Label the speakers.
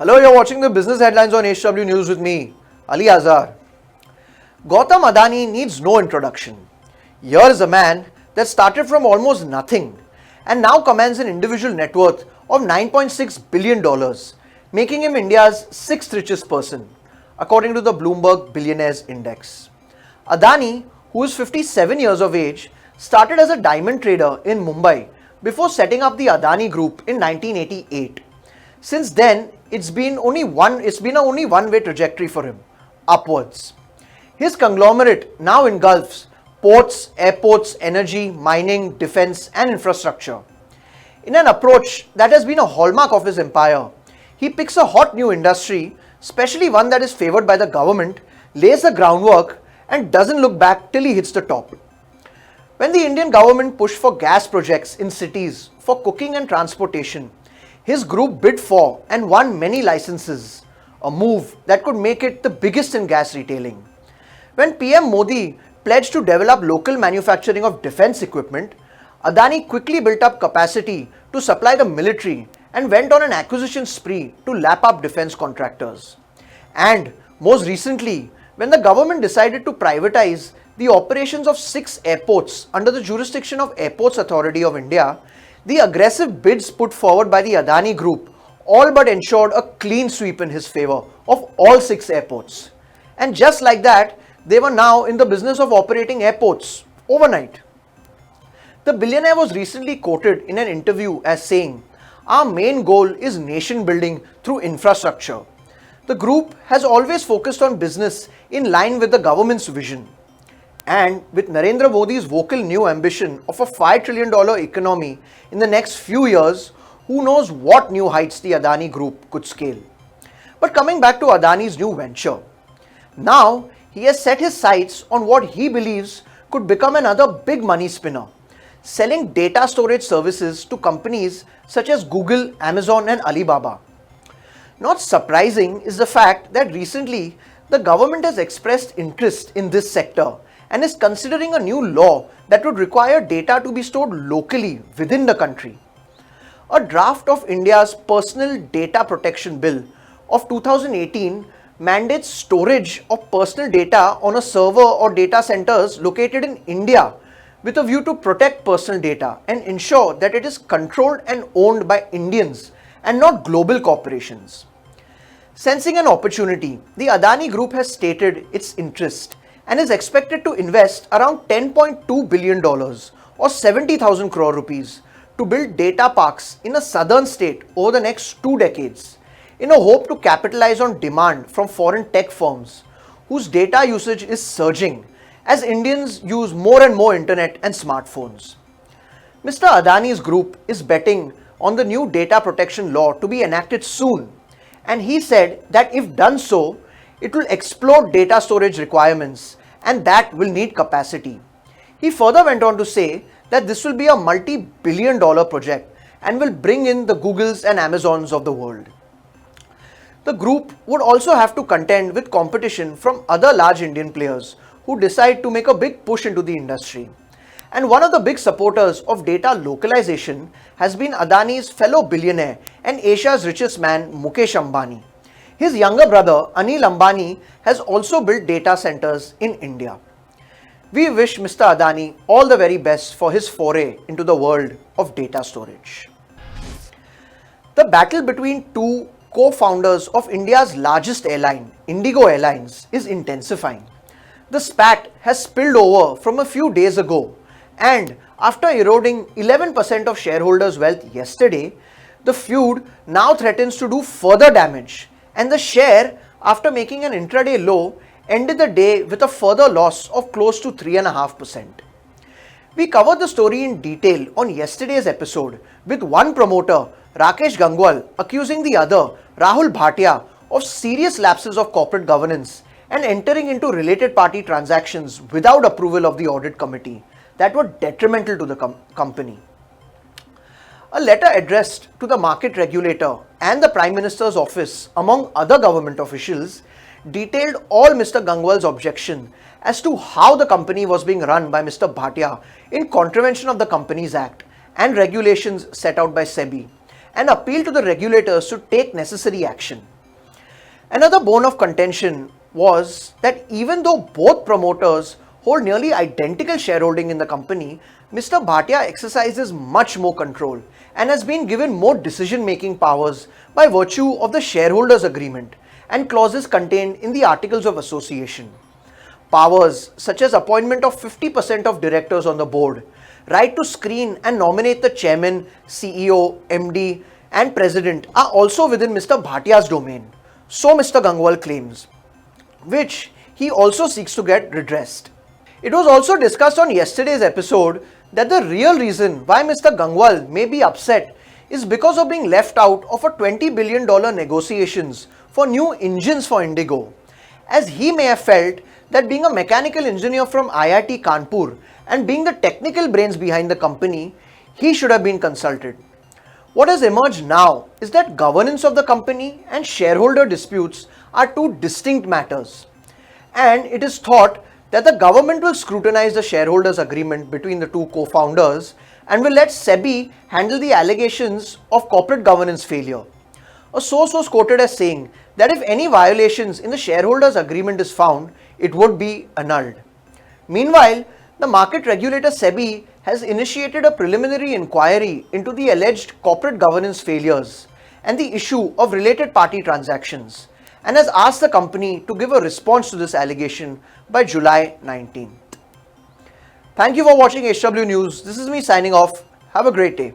Speaker 1: Hello, you're watching the business headlines on HW News with me, Ali Azhar. Gautam Adani needs no introduction. Here is a man that started from almost nothing and now commands an individual net worth of $9.6 billion, making him India's sixth richest person, according to the Bloomberg Billionaires Index. Adani, who is 57 years of age, started as a diamond trader in Mumbai before setting up the Adani Group in 1988. Since then, it's been a only one-way trajectory for him, upwards. His conglomerate now engulfs ports, airports, energy, mining, defense and infrastructure. In an approach that has been a hallmark of his empire, he picks a hot new industry, especially one that is favored by the government, lays the groundwork and doesn't look back till he hits the top. When the Indian government pushed for gas projects in cities for cooking and transportation, his group bid for and won many licenses, a move that could make it the biggest in gas retailing. When PM Modi pledged to develop local manufacturing of defense equipment, Adani quickly built up capacity to supply the military and went on an acquisition spree to lap up defense contractors. And most recently, when the government decided to privatize the operations of 6 airports under the jurisdiction of Airports Authority of India, the aggressive bids put forward by the Adani Group all but ensured a clean sweep in his favor of all 6 airports. And just like that, they were now in the business of operating airports overnight. The billionaire was recently quoted in an interview as saying, "Our main goal is nation building through infrastructure." The group has always focused on business in line with the government's vision. And with Narendra Modi's vocal new ambition of a $5 trillion economy in the next few years, who knows what new heights the Adani Group could scale. But coming back to Adani's new venture, now he has set his sights on what he believes could become another big money spinner, selling data storage services to companies such as Google, Amazon and Alibaba. Not surprising is the fact that recently the government has expressed interest in this sector and is considering a new law that would require data to be stored locally within the country. A draft of India's Personal Data Protection Bill of 2018 mandates storage of personal data on a server or data centers located in India with a view to protect personal data and ensure that it is controlled and owned by Indians and not global corporations. Sensing an opportunity, the Adani Group has stated its interest and is expected to invest around $10.2 billion or 70,000 crore rupees to build data parks in a southern state over the next 2 decades in a hope to capitalize on demand from foreign tech firms whose data usage is surging as Indians use more and more internet and smartphones. Mr. Adani's group is betting on the new data protection law to be enacted soon, and he said that if done so, it will explode data storage requirements and that will need capacity. He further went on to say that this will be a multi-billion dollar project and will bring in the Googles and Amazons of the world. The group would also have to contend with competition from other large Indian players who decide to make a big push into the industry. And one of the big supporters of data localization has been Adani's fellow billionaire and Asia's richest man Mukesh Ambani. His younger brother Anil Ambani has also built data centers in India. We wish Mr. Adani all the very best for his foray into the world of data storage. The battle between two co-founders of India's largest airline, Indigo Airlines, is intensifying. The spat has spilled over from a few days ago, and after eroding 11% of shareholders' wealth yesterday, the feud now threatens to do further damage, and the share, after making an intraday low, ended the day with a further loss of close to 3.5%. We covered the story in detail on yesterday's episode with one promoter, Rakesh Gangwal, accusing the other, Rahul Bhatia, of serious lapses of corporate governance and entering into related party transactions without approval of the audit committee that were detrimental to the company. A letter addressed to the market regulator and the Prime Minister's office, among other government officials, detailed all Mr. Gangwal's objection as to how the company was being run by Mr. Bhatia in contravention of the Companies Act and regulations set out by SEBI, and appealed to the regulators to take necessary action. Another bone of contention was that even though both promoters hold nearly identical shareholding in the company, Mr. Bhatia exercises much more control and has been given more decision-making powers by virtue of the shareholders' agreement and clauses contained in the Articles of Association. Powers such as appointment of 50% of directors on the board, right to screen and nominate the chairman, CEO, MD, and president are also within Mr. Bhatia's domain, so Mr. Gangwal claims, which he also seeks to get redressed. It was also discussed on yesterday's episode that the real reason why Mr. Gangwal may be upset is because of being left out of a $20 billion negotiations for new engines for Indigo, as he may have felt that being a mechanical engineer from IIT Kanpur and being the technical brains behind the company, he should have been consulted. What has emerged now is that governance of the company and shareholder disputes are two distinct matters, and it is thought that the government will scrutinize the shareholders' agreement between the two co-founders and will let SEBI handle the allegations of corporate governance failure. A source was quoted as saying that if any violations in the shareholders' agreement is found, it would be annulled. Meanwhile, the market regulator SEBI has initiated a preliminary inquiry into the alleged corporate governance failures and the issue of related party transactions, and has asked the company to give a response to this allegation by July 19th. Thank you for watching HW News. This is me signing off. Have a great day.